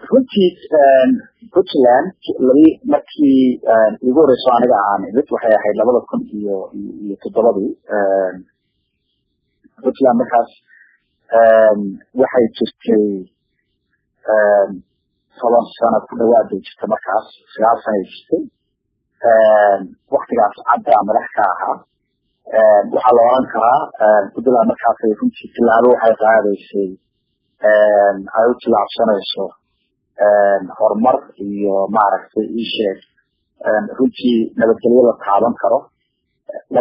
runtii Puntland markii ugu horeyso aniga aan mid waxay ahayd 2007 Puntland markaas waxay jirtay 10 sano ku dhawaad jirtay markaas 9 sano jirtay waqtigaas cadda madaxka ahaa waxaa la oran karaa Puntland markaas ay runtii tilaabo waxay qaadaysay ay u tilaabsanayso horumar iyo maaragtay isheeg runtii nabadgelyo la taaban karo 2008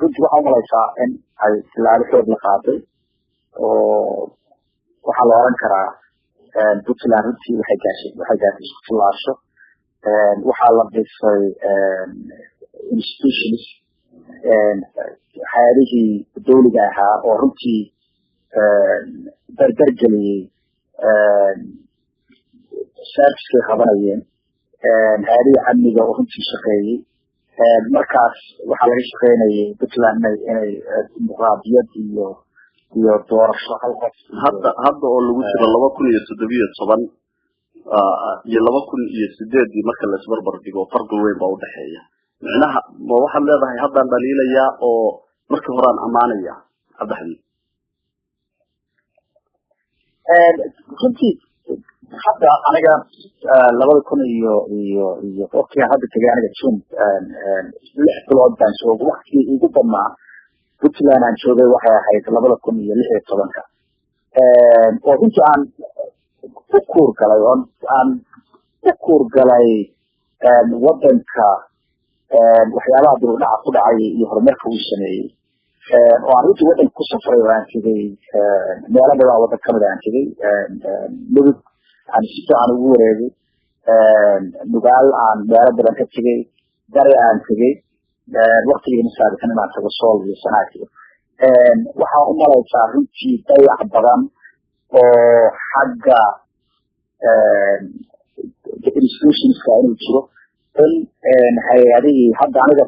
runtii waxaa malaysaa in ay tilaabo xoog la qaaday oo waxaa la oran karaa Puntland runtii waxay gaashay isku filaasho waxaa la dhisay institutions hay'adihii dawliga ahaa oo runtii dardargeliyay servicekay qabanayeen hay'adihii amniga oo runtii shaqeeyey markaas waxaa laga shaqeynayay Puntland inay dimuqraadiyad iyo doorasho hadda oo lagu jiro 2017 iyo 2008 marka la isbarbar dhigo farqi weyn baa u dhaxeeya macnaha ma waxaad leedahay haddaan dhaliilaya oo markii hore aan amaanaya Cabdi runtii hadda aniga 2000 iyo waqtiga hadda tagay aniga June 6 bilood baan joogay waqtigii ugu badnaa Puntland aan joogay waxay ahayd 2016 oo runtii aan ku kuurgalay wadanka waxyaabaha dib u dhaca ku dhacay iyo horumarka uu sameeyay oo aan runtii wadanka ku safray oo aan tegay meelo badan wadan ka mid aan tegay mudug aan si fiican ugu wareegay nugaal aan meelo badan ka tegay bari aan tegay waqtigii masaabikan inaan tago sool iyo sanaakiyo waxaa u malaysaa runtii dayac badan oo xagga institutionska inuu jiro in hay'adihii hadda aniga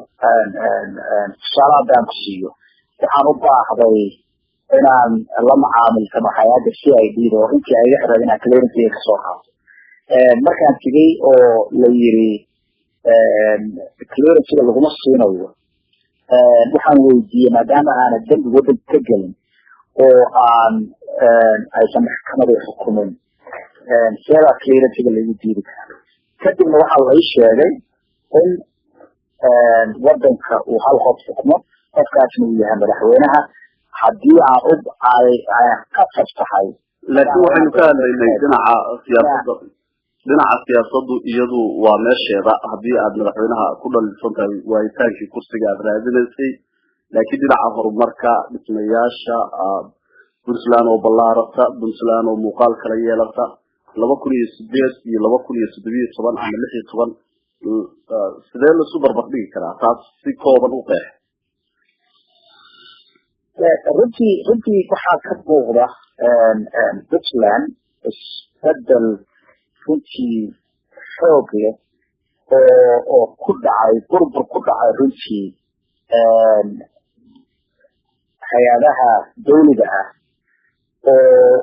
tusaale haddaan ku siiyo waxaan u baahday inaan la macaamilsano hay'adda CID oo runtii ay iga xireen inaan clearance ka soo qaato markaan tegay oo la yiri clearance laguma siinayo waxaan weydiiyey maadaama aanan dambi wadanka ka gelin oo aan aysan maxkamada xukumin seeda clearance lagu diidi karo kadibna waxaa la sheegay in wadanka uu hal qof xukumo qofkaasna uu yahay madaxweynaha haddii aan ka fasaxay laakiin waxaynu ka hadlaynay dhinaca siyaasaddu iyadu waa meesheeda haddii aad madaxweynaha ku dhalisan tahay waayitaankii kursiga aad raadinaysay laakiin dhinaca horumarka dhismayaasha Puntland oo ballaarata Puntland oo muuqaal kala yeelata 2008 iyo 2017 ama 16 sidee la isu barbar dhigi karaa taas si kooban u qeex runtii waxaa ka muuqda Puntland isbedel runtii xoog leh oo ku dhacay burbur ku dhacay runtii hay'adaha dawliga ah oo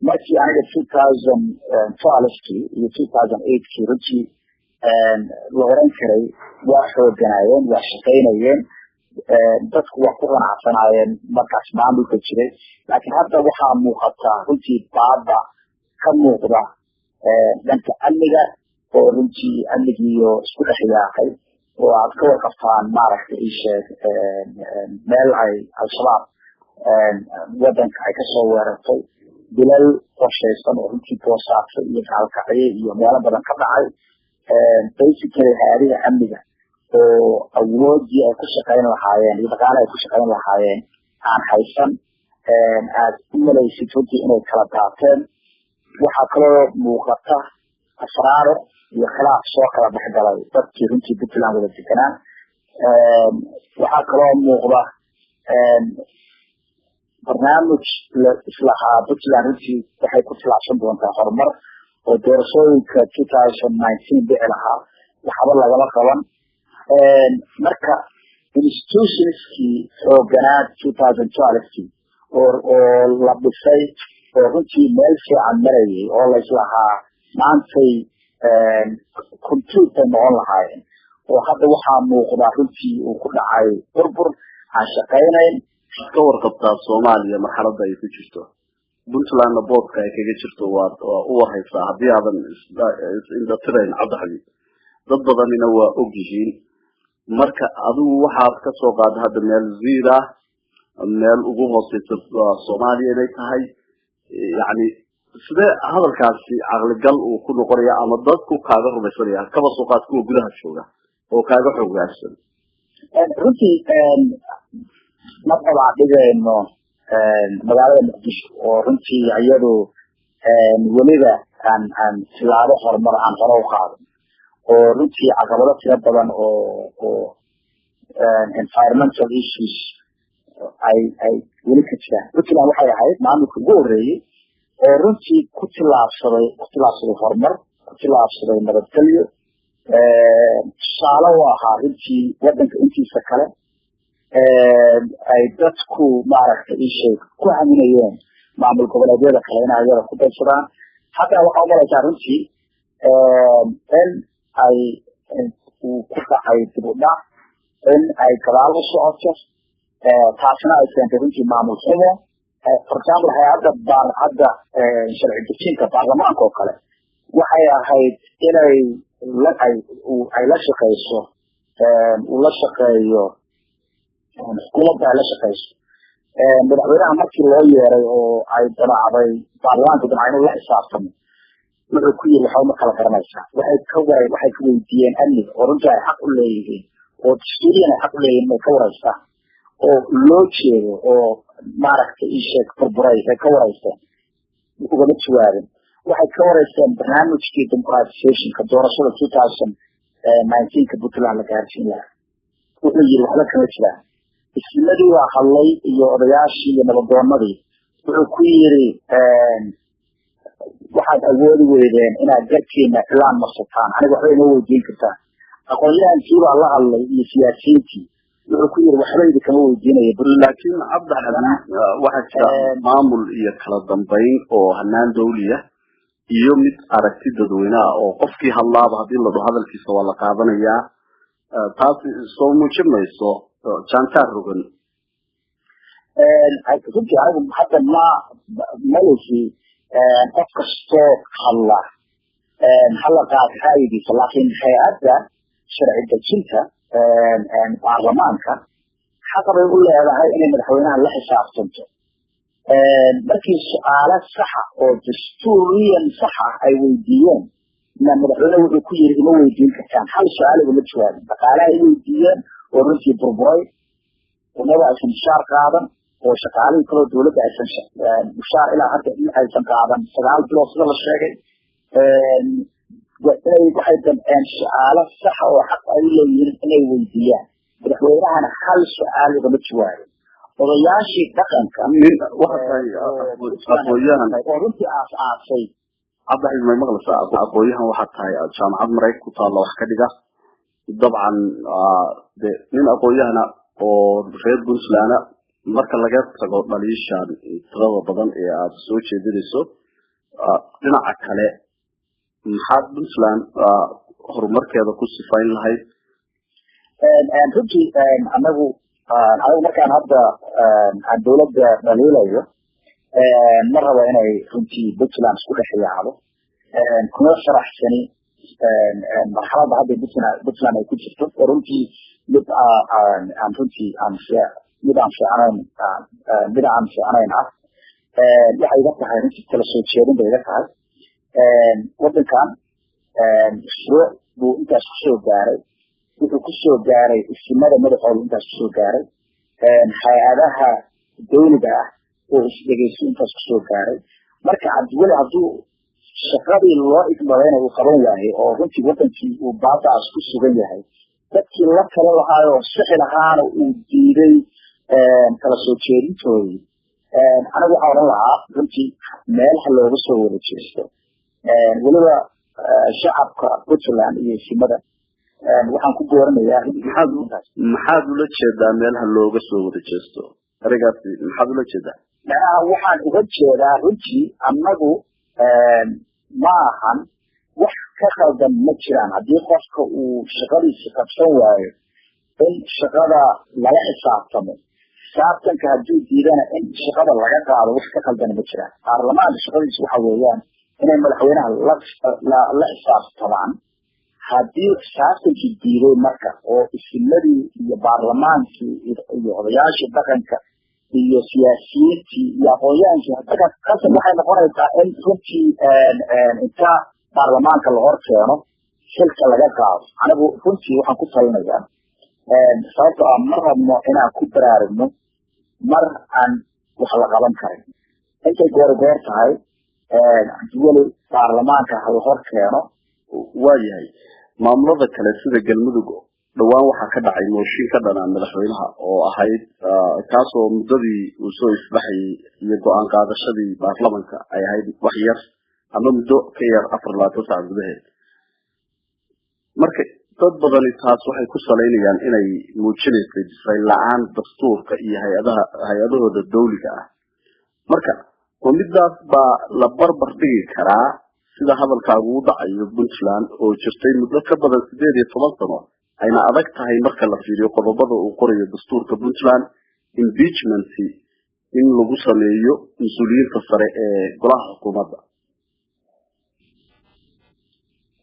markii aniga 2012 iyo 2008 runtii la oran karay waa xooganaayeen waa shaqaynayeen dadku waa ku qanacsanaayeen markaas maamulka jiray laakiin hadda waxaa muuqata runtii baaba ka muuqda dhanka amniga oo runtii amnigiiyo isku dhex yaaqay oo aad ka warqabtaan maaragtay isheeg meel ay al-shabaab wadanka ay kasoo weerartay bilal qorshaysan oo runtii boosaaso iyo gaalkacyo iyo meelo badan ka dhacay basically hay'adaha amniga oo awoodii ay ku shaqayn lahaayeen iyo dhaqaale ay ku shaqayn lahaayeen aan haysan aad u malaysid runtii inay kala daateen waxaa kaloo muuqata asraaro iyo khilaaf soo kala dhexgalay dadkii runtii Puntland wada deganaa waxaa kaloo muuqda barnaamij la islahaa Puntland runtii waxay ku tilaabsan doontaa horumar oo doorashooyinka 2019 dhici lahaa waxba lagama qaban marka institutionskii xooganaad 2012 oo la dhisay oo runtii meel fiican marayay oo la islahaa maantay computer noqon lahaayeen oo hadda waxaa muuqda runtii uu ku dhacay burbur aan shaqaynayn. ka warqabtaa Soomaaliya marxaladda ay ku jirto Puntlandna boodka ay kaga jirto waa u warhaysaa haddii aadan inda tirayn Cabdixabiib dad badanina waa og yihiin marka adigu waxaad ka soo qaaday hadda meel ziira meel ugu hooseysa Soomaaliya inay tahay yani sidee hadalkaasi caqligal uu ku noqonaya ama dadku kaaga rumaysanaya kaba soo qaad kuwa gudaha jooga oo kaaga xoogaysan runtii marka la dhigayno magaalada Muqdisho oo runtii iyadu weliba aan silaado horumar aan hore u qaadan oo runtii caqabado tiro badan oo environmental issues ay weli ka jiraan. Puntland waxay ahayd maamulka ugu horeeyay oo runtii ku tilaabsaday horumar, ku tilaabsaday nabadgelyo, tusaale u ahaa runtii wadanka intiisa kale ay dadku maaragtay ishay ku haminayeen maamul goboleedyada kale inay ayada ku daysadaan. Hadda waxaa umalaysaa runtii in ay uu ku dhacay dib u dhac, in ay gadaal u socoto, taasina ay keentay runtii maamul xumo. For example, hadda sharci dejinta baarlamaanka oo kale waxay ahayd inay la shaqeyso uu la shaqeeyo xukuumadda ay la shaqeyso. Madaxweynaha markii loo yeeray oo ay dalaacday baarlamaanka damca inuu la xisaabtamo wuxuu ku yiri waxba ma kala garanaysaa. Waxay ka weydiiyeen amniga oo runtii ay xaq u leeyihiin oo dastuuriyan ay xaq u leeyihiin inay ka wareystaan oo loo jeedo oo maaragtay isheeg burburay ay ka wareysteen ugama jawaabin. waxay ka wareysteen barnaamijkii democratizationka doorashada 2019 ka Puntland la gaarsiin lahaa. wuxuu yiri waxba kama jiraan. ismadii waa hadlay iyo odayaashii iyo nabadoonnadii wuxuu ku yiri waxaad awoodi weydeen inaad garkiina ilaan marsataan aniga waxba ima weydiin kartaan. aqoonyahankii baa la hadlay iyo siyaasiyiintii wuxuu ku yiri waxba idin kama weydiinayo. laakiin Cabdixabiib waxaa jira maamul iyo kala dambeyn oo hanaan dawliya iyo mid aragti dadweynaha oo qofkii hadlaaba haddii la dhaho hadalkiisa waa la qaadanayaa taas soo muujimayso jantar rugan runtii anigu hadda maleysi qof kastoo hadla hala qaad ra'yigiisa laakiin hay-adda sharci dejinta baarlamaanka xaqa bay u leedahay inay madaxweynaha la xisaabtanto. markii su'aalo saxa oo dastuuriyan saxa ay weydiiyeen madaxweyne wuxuu ku yiri ima weydiin kartaan hal su'aal uma jawaabin. dhaqaalaha ay weydiiyeen oo runtii burburay unaba aysan mushaar qaadan oo shaqaalihii kaloo dowladda aysan mushaar ilaa hadda aysan qaadan 9 bilood sida la sheegay. waxay damceen su'aalo saxa oo xaq ay leeyihiin inay weydiiyaan madaxweynahana hal su'aal ugama jawaabin. odayaashii dhaqanka aqooyahan oo runtii aas-aasay Cabdixabiib may maqlaysaa aqooyahan waxaa tahay jaamacad Mareykanka ku taalla wax ka dhiga dabcan nin aqooyahana oo reer Puntland marka laga tago dhaliishan tirada badan ee aad soo jeedinayso dhinaca kale maxaad Puntland horumarkeeda ku sifayn lahayd? runtii anagu markaan hadda aan dowladda dhaliilayo ma rabo inay runtii Puntland isku dhex yaacdo kuma faraxsani marxaladda hadda Puntland ay ku jirto oo runtii mid aan fiicnayn ah. waxay iga tahay runtii kala soo jeedin bay iga tahay. wadankan shuruuc buu intaas kusoo gaaray wuxuu kusoo gaaray ismada madaxooda intaas kusoo gaaray hay-adaha dawliga ah oo isdhegeyso intaas kusoo gaaray. marka weli hadduu shaqadii loo igmadayna uu qaban waayo oo runtii wadankii uu baadaas ku sugan yahay dadkii la tala lahaayo sixi lahaana uu diiday kala soo jeedintoodii anigu waxaan odhan lahaa runtii meelaha looga soo wada jeesto weliba shacabka Puntland iyo ismada waxaan ku dooranayaa maxaad ula jeedaa meelaha looga soo wada jeesto arigaasi maxaad ula jeedaa? macnaha waxaan uga jeedaa runtii annagu ma ahan wax ka khaldan ma jiraan haddii qofka uu shaqadiisa qabsan waayo in shaqada lala xisaabtamo xisaabtanka hadduu diidana in shaqada laga qaado wax ka khaldan ma jiraan baarlamaanka shaqadiisa waxa weeyaan inay madaxweynaha la xisaabtamaan haddii xisaabtankii diiday marka oo isimadii iyo baarlamaankii iyo odayaashii dhaqanka iyo siyaasiyiintii iyo aqoonyaankii qasab waxay noqonaysaa in runtii inta baarlamaanka la hor keeno xilka laga qaado anigu runtii waxaan ku talinayaa sababtoo ah ma rabno inaan ku baraarugno mar aan wax la qaban karin intay goor tahay weli baarlamaanka la hor keeno waayahay maamulada kale sida galmudug dhawaan waxaa ka dhacay mooshin ka dhanaa madaxweynaha oo ahayd kaasoo muddadii uu soo isbaxayay iyo go-aan qaadashadii baarlamanka ay ahayd wax yar ama muddo ka yar 24 saac gudaheed marka dad badani taas waxay ku saleynayaan inay muujinayso disay la'aan dastuurka iyo hay-adahooda dawliga ah marka midaas baa la barbar dhigi karaa sida hadalkaagu u dhacayo Puntland oo jirtay muddo ka badan 18 sano ayna adag tahay marka la fiiriyo qodobada uu qorayo dastuurka Puntland impeachment in lagu sameeyo mas'uuliyiinta sare ee golaha xukuumadda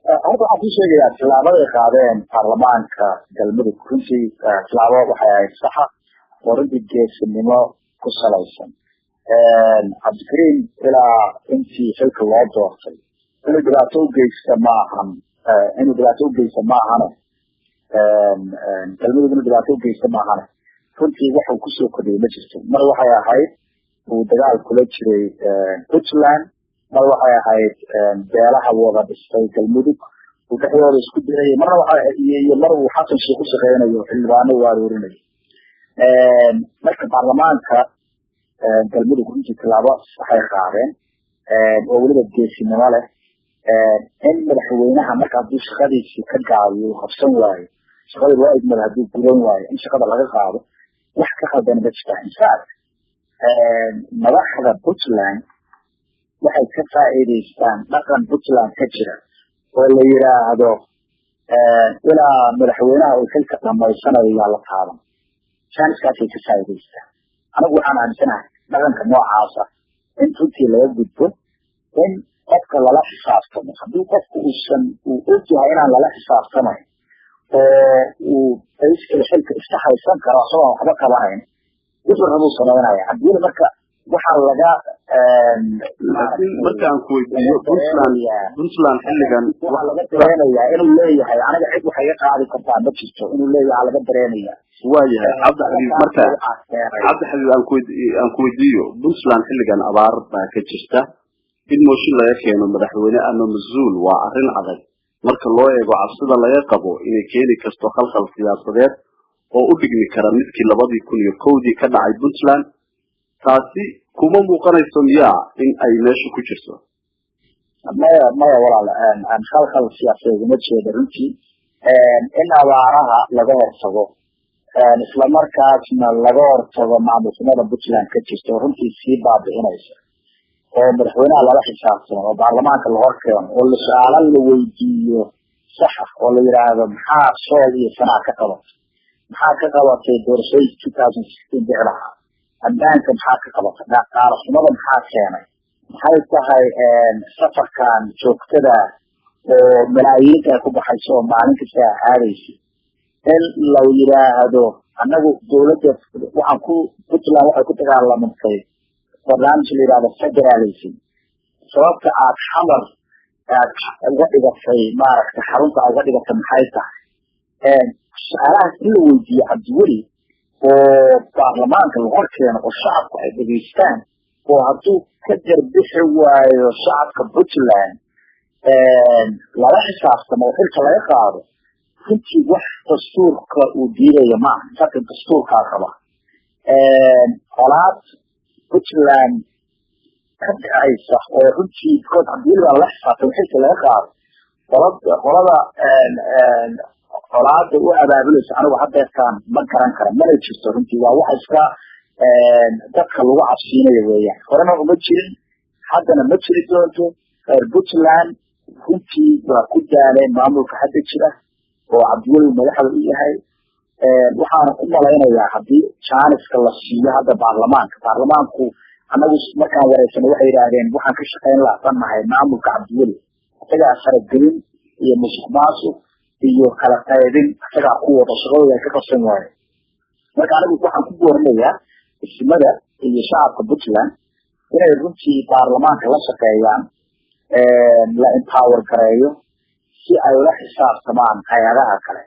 hadda waxaan ku sheegayaa tilaabada ay qaadeen baarlamaanka galmudug runtii tilaabo waxay ahayd saxa oo runtii geesinimo ku salaysan cabdikariim ilaa intii xilka loo doortay inuu dhibaato u geysta maahan galmudug inuu dhibaato u geysta maahane runtii waxuu kusoo kordhiyay ma jirto mar waxay ahayd uu dagaal kula jiray Puntland mar waxay ahayd beelaha wada dhistay galmudug uu dhexdooda isku dirayay marna mar uu xasan sheekh u shaqeynayo xildhibaano u aruurinayo marka baarlamaanka galmudug runtii tilaabo waxay qaadeen oo weliba geesinimo leh in madaxweynaha marka hadduu shaqadiisii ka gaabiyo uu qabsan waayo shaqadii loo idmada hadduu gudan waayo in shaqada laga qaado wax ka khaldan ma jirtaa infact madaxda Puntland waxay ka faa'iidaystaan dhaqan Puntland ka jira oo la yiraahdo ilaa madaxweynaha uu xilka dhamaysanayo yaa la taaban chanskaasay ka faa'iidaystaan anigu waxaan aaminsanahay dhaqanka noocaas ah in runtii laga gudbo in qofka lala xisaabtamo haddii qofku uu ogyahay inaan lala xisaabtamayn oo uu bayskala xilka iska haysan karo asagoo waxba qabanayn wuxuu rabuu samaynaya haddii marka waxaa laga markaan ku weydiiyo Puntland xilligan waxaa laga dareenayaa inuu leeyahay aniga cid waxay iga qaadi kartaa ma jirto inuu leeyahay laga dareenayaa waayahay cabdi xabiib aan ku weydiiyo Puntland xilligan abaar baa ka jirta in mooshin laga keeno madaxweyne ama mas'uul waa arrin adag marka loo eego cabsida laga qabo inay keeni karto khalkhal siyaasadeed oo u dhigmi kara midkii 2001 ka dhacay Puntland taasi kuma muuqanayso miyaa in ay meesha ku jirto maya walaal aan khalkhal siyaasadeed ma jeedo runtii in abaaraha laga hortago isla markaasna laga hortago maamulnimada Puntland ka jirto runtii sii baabi'inaysa oo madaxweynaha lala xisaabtamo oo baarlamaanka la hor keeno oo la su'aalo la weydiiyo sax ah oo la yiraahdo maxaa soo iyo sanaa ka qabatay doorashadii 2016 dhacday ammaanka maxaa ka qabatay dhaqaalaxumada maxaa keenay maxay tahay safarkan joogtada oo malaayiinta ku baxayso oo maalin kasta aadaysa in la yiraahdo annagu dawladda waxaan ku Puntland waxay ku dagaalamantay barnaamij la yiraahdo federalism sababta aad xamar uga dhigatay maaragtay xarunta uga dhigatay maxay tahay su'aalahaas in la weydiiyo cabdiweli oo baarlamaanka la hor keeno oo shacabku ay dhegeystaan oo hadduu ka jarbixi waayo shacabka Puntland lala xisaabtamo oo xilka laga qaado runtii wax dastuurka uu diidayo maaha laakiin dastuurkaa qaba colaad Puntland ka dhacaysa oo runtii kood haddii la xisaabtamo xilka laga qaado qolada colaada u abaabulaysa anigu haddeertaan ma garan kara mana jirto runtii waa waxa iska dadka lagu cabsiinayo weeyaan horena uma jirin haddana ma jiri doonto reer Puntland runtii waa ku daaleen maamulka hadda jira oo Cabdiweli madaxda u yahay waxaan u malaynayaa haddii jaaniska la siiyo hadda baarlamaanku anagu markaan wareysano waxay yidhaahdeen waxaan ka shaqayn lahaanahay maamulka Cabdiweli isagaa faragelin iyo musuqmaasuq iyo kala qaybin isagaa ku wada shaqadooda ay ka qabsan waaye marka anagu waxaan ku boorinayaa ismada iyo shacabka Puntland inay runtii baarlamaanka la shaqeeyaan la empower gareeyo si ay ula xisaabtamaan hay'adaha kale